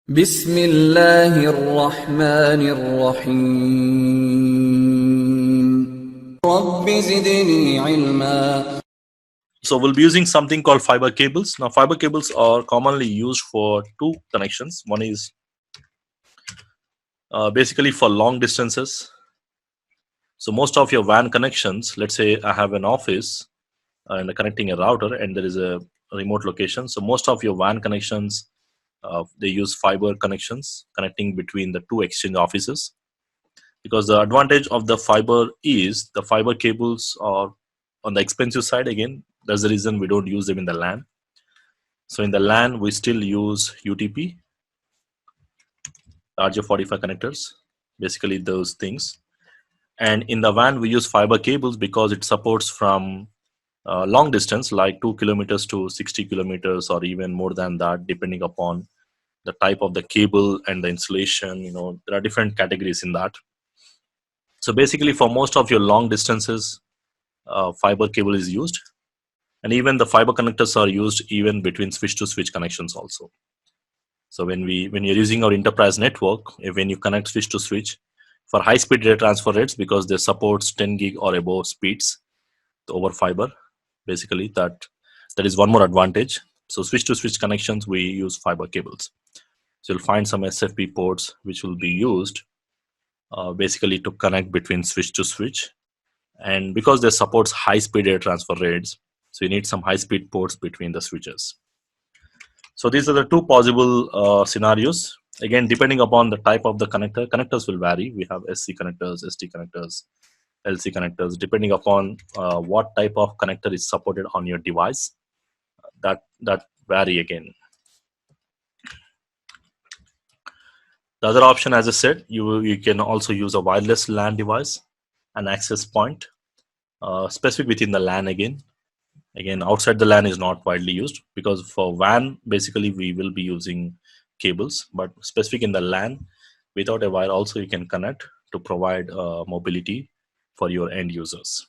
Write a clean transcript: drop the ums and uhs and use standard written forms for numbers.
بسم الله الرحمن الرحيم رب زدني علما. So we'll be using something called fiber cables. Now fiber cables are commonly used for two connections. One is basically for long distances. So most of your WAN connections, let's say I have an office and connecting a router and there is a remote location. So most of your WAN connections, they use fiber connections connecting between the two exchange offices. Because the advantage of the fiber is the fiber cables are on the expensive side. Again, that's the reason we don't use them in the LAN. So in the LAN, we still use UTP, RJ45 connectors, basically those things. And in the WAN, we use fiber cables because it supports from long distance, like 2 kilometers to 60 kilometers, or even more than that, depending upon the type of the cable and the installation. There are different categories in that. So basically, for most of your long distances, fiber cable is used, and even the fiber connectors are used even between switch to switch connections also. So when you're using our enterprise network, when you connect switch to switch for high speed data transfer rates, because they supports 10 gig or above speeds over fiber, basically that is one more advantage. So switch to switch connections, we use fiber cables. So you'll find some SFP ports which will be used basically to connect between switch to switch, and because they supports high speed data transfer rates, so you need some high speed ports between the switches. So these are the two possible scenarios. Again, depending upon the type of the connectors will vary. We have SC connectors, ST connectors, LC connectors, depending upon what type of connector is supported on your device. That vary again. The other option, as I said, you can also use a wireless LAN device, an access point, specific within the LAN again. Again, outside the LAN is not widely used, because for WAN, basically we will be using cables, but specific in the LAN, without a wire also you can connect to provide mobility for your end users.